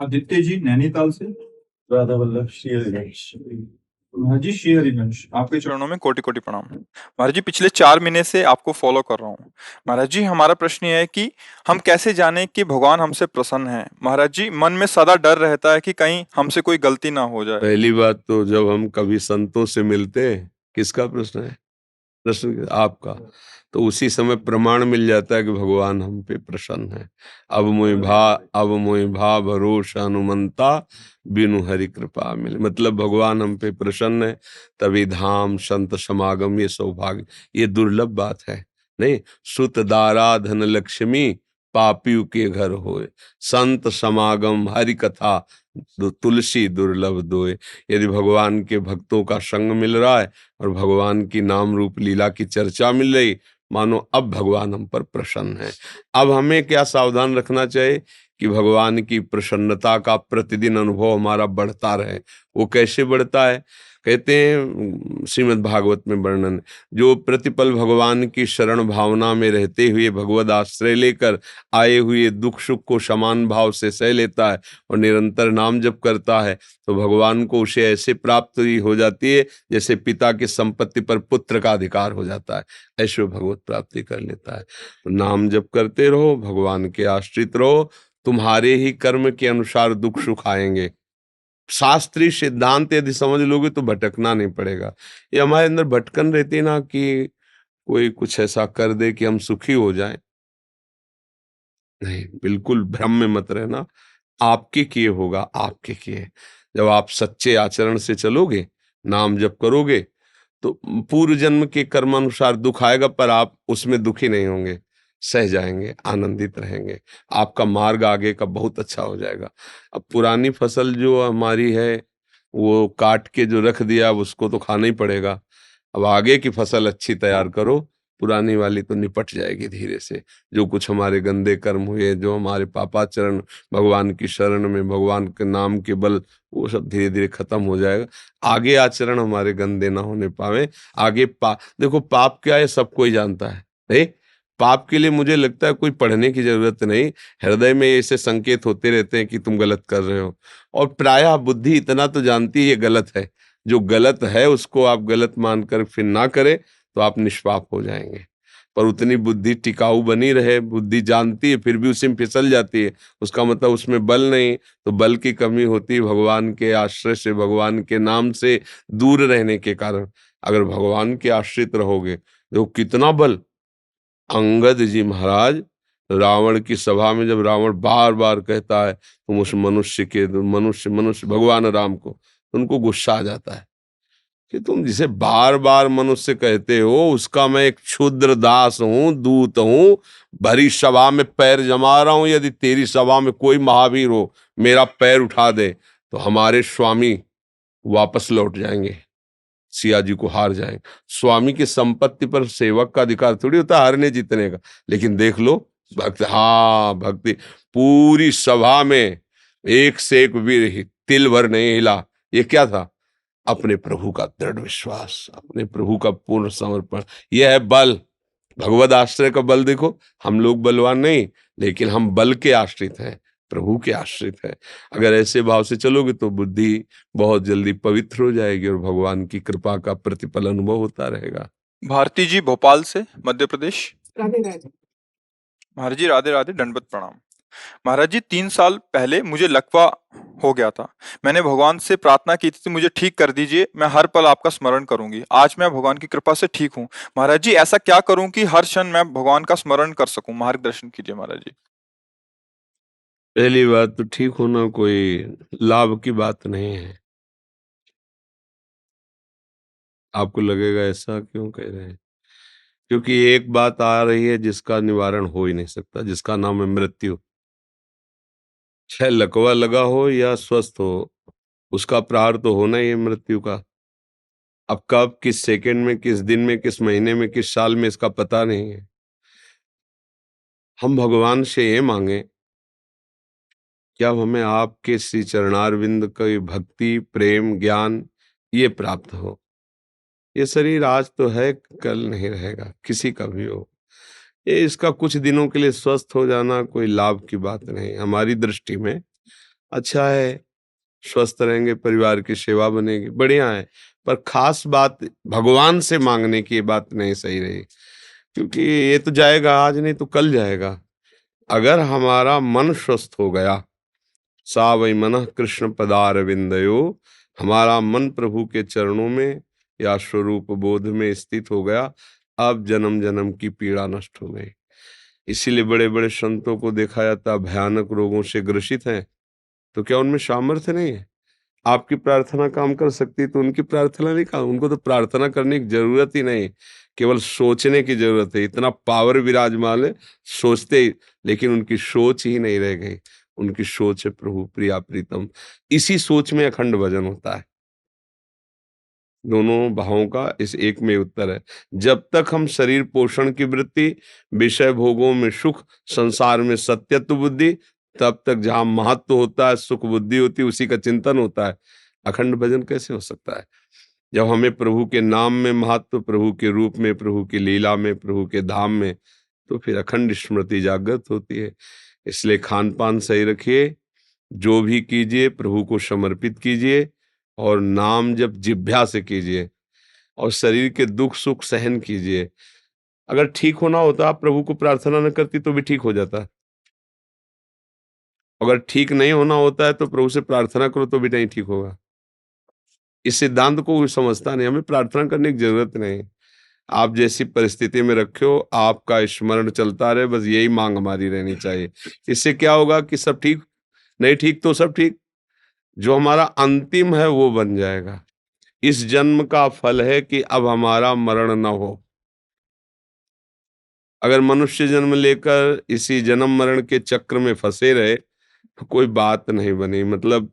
आदित्य जी नैनीताल से। राधा वल्लभ श्री हरिवंश। हाँ जी, श्री हरिवंश, आपके चरणों में कोटि कोटि प्रणाम। महाराज जी, पिछले 4 महीने से आपको फॉलो कर रहा हूँ। महाराज जी, हमारा प्रश्न ये है कि हम कैसे जाने कि भगवान हमसे प्रसन्न है। महाराज जी, मन में सदा डर रहता है कि कहीं हमसे कोई गलती ना हो जाए। पहली बात तो जब हम कभी संतों से मिलते हैं, किसका प्रश्न है? प्रश्न आपका। तो उसी समय प्रमाण मिल जाता है कि भगवान हम पे प्रसन्न है। अब मोहि भा भरोसा हनुमंता, बिनु हरि कृपा मिले। मतलब भगवान हम पे प्रसन्न है, तभी धाम संत समागम, ये सौभाग्य, ये दुर्लभ बात है। नहीं, सुत दारा धन लक्ष्मी, पापियों के घर होए, संत समागम हरि कथा, तुलसी दुर्लभ दोए। यदि भगवान के भक्तों का संग मिल रहा है और भगवान की नाम रूप लीला की चर्चा मिल रही, मानो अब भगवान हम पर प्रसन्न है। अब हमें क्या सावधान रखना चाहिए कि भगवान की प्रसन्नता का प्रतिदिन अनुभव हमारा बढ़ता रहे। वो कैसे बढ़ता है? कहते हैं श्रीमद् भागवत में वर्णन, जो प्रतिपल भगवान की शरण भावना में रहते हुए भगवद आश्रय लेकर आए हुए दुख सुख को समान भाव से सह लेता है और निरंतर नाम जप करता है, तो भगवान को उसे ऐसे प्राप्ति हो जाती है जैसे पिता की संपत्ति पर पुत्र का अधिकार हो जाता है। ऐसे वो भगवत प्राप्ति कर लेता है। तो नाम जप करते रहो, भगवान के आश्रित रहो, तुम्हारे ही कर्म के अनुसार दुख सुख आएंगे। शास्त्रीय सिद्धांत यदि समझ लोगे तो भटकना नहीं पड़ेगा। ये हमारे अंदर भटकन रहती है ना कि कोई कुछ ऐसा कर दे कि हम सुखी हो जाएं। नहीं, बिल्कुल भ्रम में मत रहना। आपके किए होगा, आपके किए। जब आप सच्चे आचरण से चलोगे, नाम जप करोगे, तो पूर्व जन्म के कर्मानुसार दुख आएगा, पर आप उसमें दुखी नहीं होंगे, सह जाएंगे, आनंदित रहेंगे। आपका मार्ग आगे का बहुत अच्छा हो जाएगा। अब पुरानी फसल जो हमारी है, वो काट के जो रख दिया, अब उसको तो खाना ही पड़ेगा। अब आगे की फसल अच्छी तैयार करो, पुरानी वाली तो निपट जाएगी धीरे से। जो कुछ हमारे गंदे कर्म हुए, जो हमारे पापाचरण, भगवान की शरण में भगवान के नाम के बल, वो सब धीरे धीरे खत्म हो जाएगा। आगे आचरण हमारे गंदे ना होने पावे। आगे देखो पाप क्या है, सब कोई जानता है। नहीं, पाप के लिए मुझे लगता है कोई पढ़ने की जरूरत नहीं। हृदय में ऐसे संकेत होते रहते हैं कि तुम गलत कर रहे हो, और प्रायः बुद्धि इतना तो जानती है ये गलत है। जो गलत है उसको आप गलत मानकर फिर ना करें तो आप निष्पाप हो जाएंगे। पर उतनी बुद्धि टिकाऊ बनी रहे, बुद्धि जानती है फिर भी उसी में फिसल जाती है, उसका मतलब उसमें बल नहीं। तो बल की कमी होती है भगवान के आश्रय से, भगवान के नाम से दूर रहने के कारण। अगर भगवान के आश्रित रहोगे, देखो कितना बल। अंगद जी महाराज रावण की सभा में जब रावण बार बार कहता है तुम उस मनुष्य के, मनुष्य मनुष्य भगवान राम को, तो उनको गुस्सा आ जाता है कि तुम जिसे बार बार मनुष्य कहते हो, उसका मैं एक क्षुद्र दास हूं, दूत हूं, भरी सभा में पैर जमा रहा हूं। यदि तेरी सभा में कोई महावीर हो, मेरा पैर उठा दे, तो हमारे स्वामी वापस लौट जाएंगे, सिया जी को हार जाएंगे। स्वामी की संपत्ति पर सेवक का अधिकार थोड़ी होता हारने जीतने का। लेकिन देख लो भक्त, हाँ भक्ति, पूरी सभा में एक से एक वीर तिल भर नहीं हिला। ये क्या था? अपने प्रभु का दृढ़ विश्वास, अपने प्रभु का पूर्ण समर्पण। यह है बल, भगवद आश्रय का बल। देखो हम लोग बलवान नहीं, लेकिन हम बल के आश्रित हैं, प्रभु के आश्रित हैं। अगर ऐसे भाव से चलोगे तो बुद्धि बहुत जल्दी पवित्र हो जाएगी और भगवान की कृपा का प्रतिपल अनुभव होता रहेगा। भारती जी भोपाल से, मध्य प्रदेश। राधे राधे। महाराज जी, राधे राधे, दंडवत प्रणाम। महाराज जी, 3 साल पहले मुझे लकवा हो गया था। मैंने भगवान से प्रार्थना की थी मुझे ठीक कर दीजिए, मैं हर पल आपका स्मरण करूंगी। आज मैं भगवान की कृपा से ठीक हूँ। महाराज जी, ऐसा क्या करूं कि हर क्षण मैं भगवान का स्मरण कर सकूं? मार्गदर्शन कीजिए महाराज जी। पहली बात तो ठीक होना कोई लाभ की बात नहीं है। आपको लगेगा ऐसा क्यों कह रहे हैं? क्योंकि एक बात आ रही है जिसका निवारण हो ही नहीं सकता, जिसका नाम है मृत्यु। चाहे लकवा लगा हो या स्वस्थ हो, उसका प्रहार तो होना ही है मृत्यु का। अब कब, किस सेकंड में, किस दिन में, किस महीने में, किस साल में, इसका पता नहीं है। हम भगवान से ये मांगे कि अब हमें आपके श्री चरणारविंद की भक्ति, प्रेम, ज्ञान ये प्राप्त हो। ये शरीर आज तो है, कल नहीं रहेगा, किसी का भी हो। ये इसका कुछ दिनों के लिए स्वस्थ हो जाना कोई लाभ की बात नहीं हमारी दृष्टि में। अच्छा है, स्वस्थ रहेंगे, परिवार की सेवा बनेगी, बढ़िया है। पर खास बात भगवान से मांगने की बात नहीं सही रही, क्योंकि ये तो जाएगा आज नहीं तो कल जाएगा। अगर हमारा मन स्वस्थ हो गया, सा वै मनः कृष्ण पदारविंदयो, हमारा मन प्रभु के चरणों में या स्वरूप बोध में स्थित हो गया, अब जन्म जन्म की पीड़ा नष्ट हो गई। इसीलिए बड़े बड़े संतों को देखा जाता भयानक रोगों से ग्रसित हैं, तो क्या उनमें सामर्थ्य नहीं है? आपकी प्रार्थना काम कर सकती है तो उनकी प्रार्थना नहीं काम, उनको तो प्रार्थना करने की जरूरत ही नहीं, केवल सोचने की जरूरत है। इतना पावर विराजमान है, सोचते ही, लेकिन उनकी सोच ही नहीं रह गई। उनकी सोच है प्रभु प्रिया प्रीतम, इसी सोच में अखंड भजन होता है। दोनों भावों का इस एक में उत्तर है। जब तक हम शरीर पोषण की वृत्ति, विषय भोगों में सुख, संसार में सत्यत्व बुद्धि, तब तक जहां महत्व होता है, सुख बुद्धि होती है, उसी का चिंतन होता है। अखंड भजन कैसे हो सकता है? जब हमें प्रभु के नाम में महत्व, प्रभु के रूप में, प्रभु की लीला में, प्रभु के धाम में, तो फिर अखंड स्मृति जागृत होती है। इसलिए खान पान सही रखिए, जो भी कीजिए प्रभु को समर्पित कीजिए, और नाम जप जिह्वा से कीजिए, और शरीर के दुख सुख सहन कीजिए। अगर ठीक होना होता, आप प्रभु को प्रार्थना न करती तो भी ठीक हो जाता। अगर ठीक नहीं होना होता है तो प्रभु से प्रार्थना करो तो भी नहीं ठीक होगा। इस सिद्धांत को कोई समझता नहीं, हमें प्रार्थना करने की जरूरत नहीं। आप जैसी परिस्थिति में रखे हो, आपका स्मरण चलता रहे, बस यही मांग हमारी रहनी चाहिए। इससे क्या होगा कि सब ठीक, नहीं ठीक तो सब ठीक, जो हमारा अंतिम है वो बन जाएगा। इस जन्म का फल है कि अब हमारा मरण न हो। अगर मनुष्य जन्म लेकर इसी जन्म मरण के चक्र में फंसे रहे तो कोई बात नहीं बनी। मतलब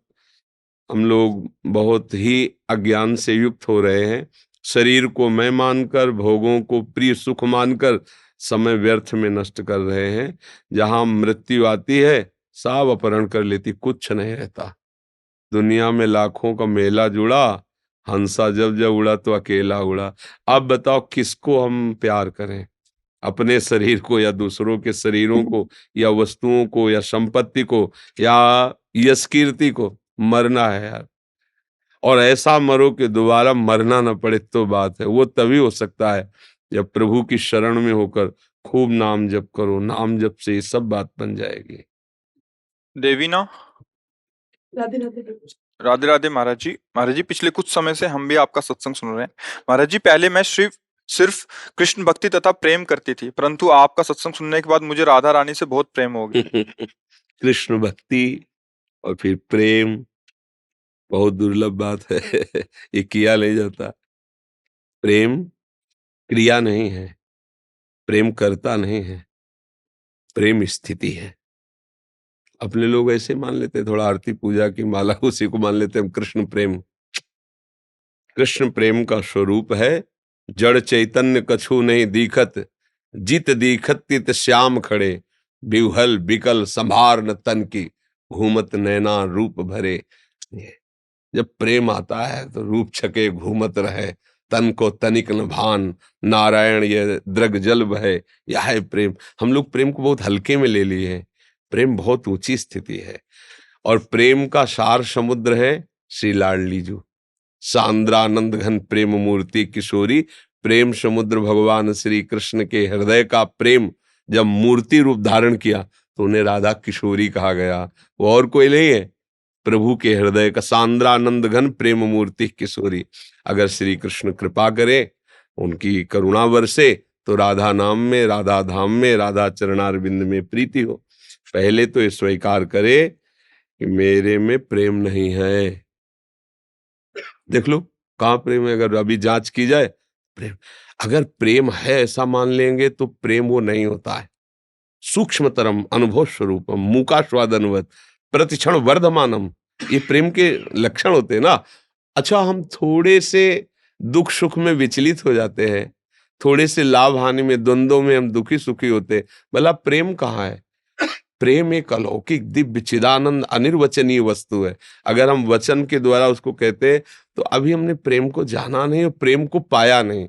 हम लोग बहुत ही अज्ञान से युक्त हो रहे हैं। शरीर को मैं मानकर, भोगों को प्रिय सुख मानकर समय व्यर्थ में नष्ट कर रहे हैं। जहां मृत्यु आती है, सब अपहरण कर लेती, कुछ नहीं रहता। दुनिया में लाखों का मेला जुड़ा, हंसा जब जब उड़ा तो अकेला उड़ा। अब बताओ किसको हम प्यार करें, अपने शरीर को या दूसरों के शरीरों को, या वस्तुओं को, या संपत्ति को, या यश कीर्ति को? मरना है यार, और ऐसा मरो कि दोबारा मरना न पड़े तो बात है। वो तभी हो सकता है जब प्रभु की शरण में होकर खूब नाम जप करो। नाम जप से ये सब बात बन जाएगी। देवीना, राधे राधे। राधे राधे महाराज जी। महाराज जी, पिछले कुछ समय से हम भी आपका सत्संग सुन रहे हैं। महाराज जी, पहले मैं सिर्फ सिर्फ कृष्ण भक्ति तथा प्रेम करती थी, परंतु आपका सत्संग सुनने के बाद मुझे राधा रानी से बहुत प्रेम हो गया। कृष्ण भक्ति और फिर प्रेम बहुत दुर्लभ बात है। ये किया नहीं जाता। प्रेम क्रिया नहीं है, प्रेम करता नहीं है, प्रेम स्थिति है। अपने लोग ऐसे मान लेते हैं, थोड़ा आरती पूजा की माला उसी को मान लेते हैं हम कृष्ण प्रेम। कृष्ण प्रेम का स्वरूप है जड़ चैतन्य कछु नहीं दीखत, जित दीखत तित श्याम खड़े, बिवहल बिकल संभार न तन की, घूमत नैना रूप भरे। ये जब प्रेम आता है तो रूप छके घूमत रहे, तन को तनिक न भान, नारायण ये द्रग जल बहे, यह है प्रेम। हम लोग प्रेम को बहुत हल्के में ले लिए हैं। प्रेम बहुत ऊंची स्थिति है, और प्रेम का सार समुद्र है श्री लाडलीजू। सांद्रानंद घन प्रेम मूर्ति किशोरी, प्रेम समुद्र भगवान श्री कृष्ण के हृदय का प्रेम जब मूर्ति रूप धारण किया तो उन्हें राधा किशोरी कहा गया। वो और कोई नहीं है, प्रभु के हृदय का सांद्रानंद घन प्रेम मूर्ति किशोरी। अगर श्री कृष्ण कृपा करे, उनकी करुणा बरसे, तो राधा नाम में, राधा धाम में, राधा चरणारविंद में प्रीति हो। पहले तो ये स्वीकार करे कि मेरे में प्रेम नहीं है। देख लो कहाँ प्रेम है, अगर अभी जांच की जाए। प्रेम, अगर प्रेम है ऐसा मान लेंगे तो प्रेम वो नहीं होता है। सूक्ष्मतरम अनुभव स्वरूपम मूकास्वादनवत प्रतिक्षण वर्धमानम, ये प्रेम के लक्षण होते हैं ना। अच्छा, हम थोड़े से दुख सुख में विचलित हो जाते हैं, थोड़े से लाभ हानि में, द्वंद्वों में हम दुखी सुखी होते हैं। भला प्रेम कहाँ है? प्रेम एक अलौकिक दिव्य चिदानंद अनिर्वचनीय वस्तु है। अगर हम वचन के द्वारा उसको कहते हैं तो अभी हमने प्रेम को जाना नहीं और प्रेम को पाया नहीं।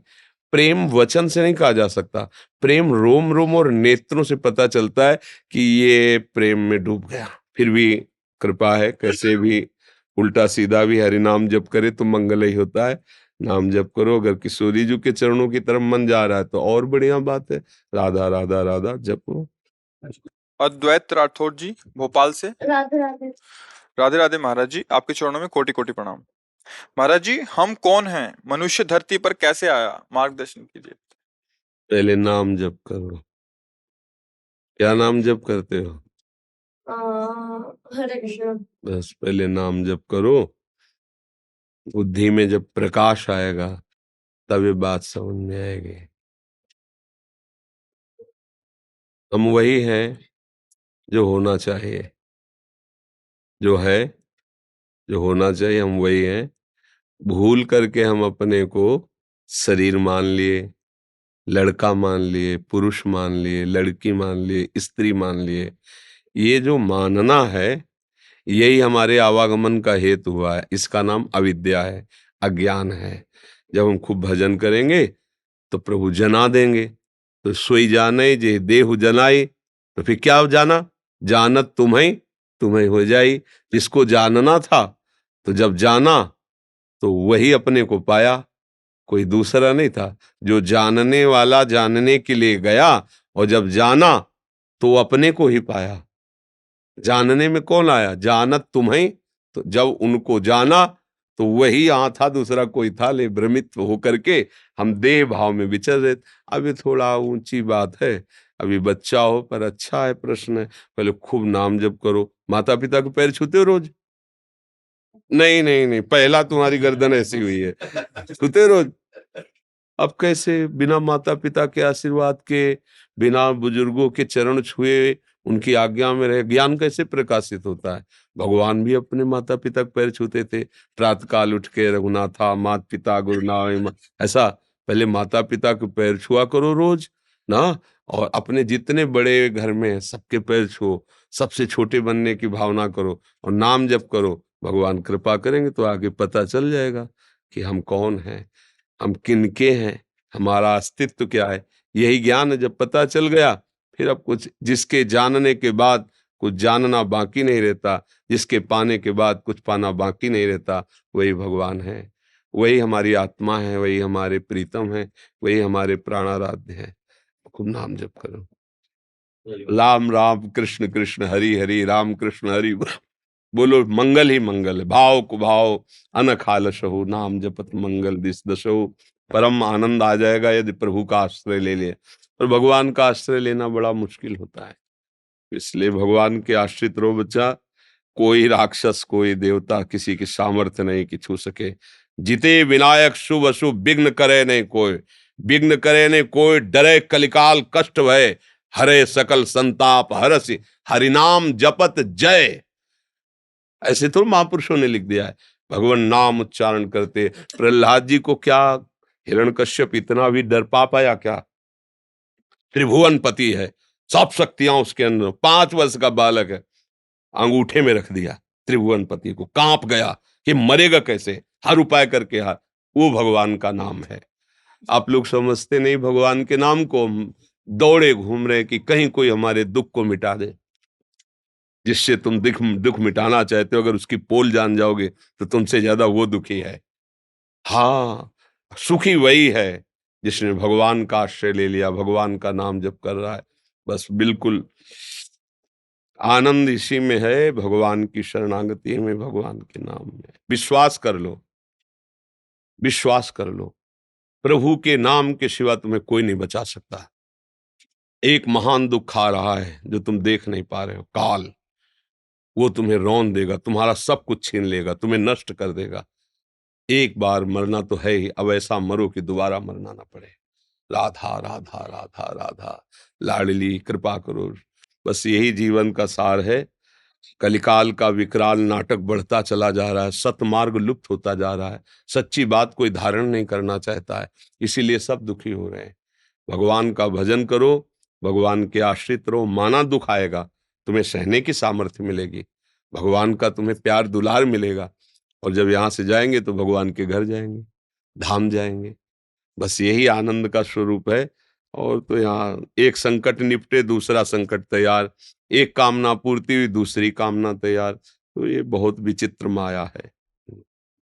प्रेम वचन से नहीं कहा जा सकता, प्रेम रोम रोम और नेत्रों से पता चलता है कि ये प्रेम में डूब गया, फिर भी कृपा है, कैसे भी उल्टा सीधा भी हरि नाम जप करे तो मंगल ही होता है। नाम जप करो, अगर किशोरी जी के चरणों की तरफ मन जा रहा है तो और बढ़िया बात है। राधा राधा राधा जपो। अद्वैत राठौर जी भोपाल से। राधे राधे। राधे राधे महाराज जी, आपके चरणों में कोटि कोटि प्रणाम। महाराज जी, हम कौन हैं? मनुष्य धरती पर कैसे आया? मार्गदर्शन कीजिए। पहले नाम जप करो। क्या नाम जप करते हो? हरे कृष्ण। बस पहले नाम जप करो। बुद्धि में जब प्रकाश आएगा तब ये बात समझ में आएगी। हम वही हैं जो होना चाहिए, जो है, जो होना चाहिए, हम वही हैं। भूल करके हम अपने को शरीर मान लिए, लड़का मान लिए, पुरुष मान लिए, लड़की मान लिए, स्त्री मान लिए। ये जो मानना है यही हमारे आवागमन का हेतु हुआ है। इसका नाम अविद्या है, अज्ञान है। जब हम खूब भजन करेंगे तो प्रभु जना देंगे। तो सोई जाने जे देहु जनाई, तो फिर क्या जाना? जानत तुम्हें तुम्हें हो जाई। जिसको जानना था तो जब जाना तो वही अपने को पाया, कोई दूसरा नहीं था। जो जानने वाला जानने के लिए गया और जब जाना तो वो अपने को ही पाया। जानने में कौन आया? जानत तुम्हें। तो जब उनको जाना तो वही यहाँ था, दूसरा कोई था। ले भ्रमित होकर के हम देह भाव में विचर रहे। अभी थोड़ा ऊंची बात है, अभी बच्चा हो, पर अच्छा है प्रश्न है। पहले खूब नाम जप करो। माता पिता के पैर छूते हो रोज? नहीं नहीं नहीं, पहला तुम्हारी गर्दन ऐसी हुई है, छूते हो रोज? अब कैसे बिना माता पिता के आशीर्वाद के, बिना बुजुर्गों के चरण छुए, उनकी आज्ञा में रहे, ज्ञान कैसे प्रकाशित होता है? भगवान भी अपने माता पिता के पैर छूते थे। प्रातः काल उठ के रघुनाथा मात पिता गुरु नाम, ऐसा पहले माता पिता के पैर छुआ करो रोज ना। और अपने जितने बड़े घर में हैं सबके पैर छुओ, सबसे छोटे बनने की भावना करो और नाम जप करो। भगवान कृपा करेंगे तो आगे पता चल जाएगा कि हम कौन हैं, हम किनके हैं, हमारा अस्तित्व क्या है। यही ज्ञान जब पता चल गया फिर अब कुछ, जिसके जानने के बाद कुछ जानना बाकी नहीं रहता, जिसके पाने के बाद कुछ पाना बाकी नहीं रहता, वही भगवान है, वही हमारी आत्मा है, वही हमारे प्रीतम है, वही हमारे प्राणाराध्य है। खूब नाम जप करो। राम राम कृष्ण कृष्ण हरि हरि, राम कृष्ण हरि बोलो। मंगल ही मंगल है, भाव को भाव अनखालस हो, नाम जपत मंगल दिस दशो। परम आनंद आ जाएगा यदि प्रभु का आश्रय ले ले। पर भगवान का आश्रय लेना बड़ा मुश्किल होता है, इसलिए भगवान के आश्रित रहो बच्चा। कोई राक्षस कोई देवता किसी की सामर्थ्य नहीं कि छू सके। जिते विनायक शुभ अशुभ, विघ्न करे नहीं कोई, विघ्न करे नहीं कोई, डरे कलिकाल कष्ट भय, हरे सकल संताप हरसि, हरिनाम जपत जय। ऐसे तो महापुरुषों ने लिख दिया है। भगवान नाम उच्चारण करते। प्रहलाद जी को क्या हिरण्यकश्यप इतना भी डर पाया क्या? त्रिभुवन पति है, सब शक्तियां उसके अंदर, 5 वर्ष का बालक है, अंगूठे में रख दिया त्रिभुवन पति को, कांप गया कि मरेगा कैसे, हर उपाय करके हार। वो भगवान का नाम है। आप लोग समझते नहीं भगवान के नाम को, दौड़े घूम रहे कि कहीं कोई हमारे दुख को मिटा दे। जिससे तुम दुख मिटाना चाहते हो, अगर उसकी पोल जान जाओगे तो तुमसे ज्यादा वो दुखी है। हाँ, सुखी वही है जिसने भगवान का आश्रय ले लिया, भगवान का नाम जप कर रहा है। बस बिल्कुल आनंद इसी में है, भगवान की शरणागति में, भगवान के नाम में। विश्वास कर लो, विश्वास कर लो, प्रभु के नाम के सिवा तुम्हें कोई नहीं बचा सकता। एक महान दुख आ रहा है जो तुम देख नहीं पा रहे हो, काल। वो तुम्हें रौंद देगा, तुम्हारा सब कुछ छीन लेगा, तुम्हें नष्ट कर देगा। एक बार मरना तो है ही, अब ऐसा मरो कि दोबारा मरना ना पड़े। राधा राधा राधा राधा, लाडली कृपा करो। बस यही जीवन का सार है। कलिकाल का विकराल नाटक बढ़ता चला जा रहा है, सतमार्ग लुप्त होता जा रहा है, सच्ची बात कोई धारण नहीं करना चाहता है, इसीलिए सब दुखी हो रहे हैं। भगवान का भजन करो, भगवान के आश्रित रहो, माना दुख आएगा, तुम्हें सहने की सामर्थ्य मिलेगी, भगवान का तुम्हें प्यार दुलार मिलेगा। और जब यहाँ से जाएंगे तो भगवान के घर जाएंगे, धाम जाएंगे। बस यही आनंद का स्वरूप है। और तो यहाँ एक संकट निपटे दूसरा संकट तैयार, एक कामना पूर्ति हुई दूसरी कामना तैयार। तो ये बहुत विचित्र माया है।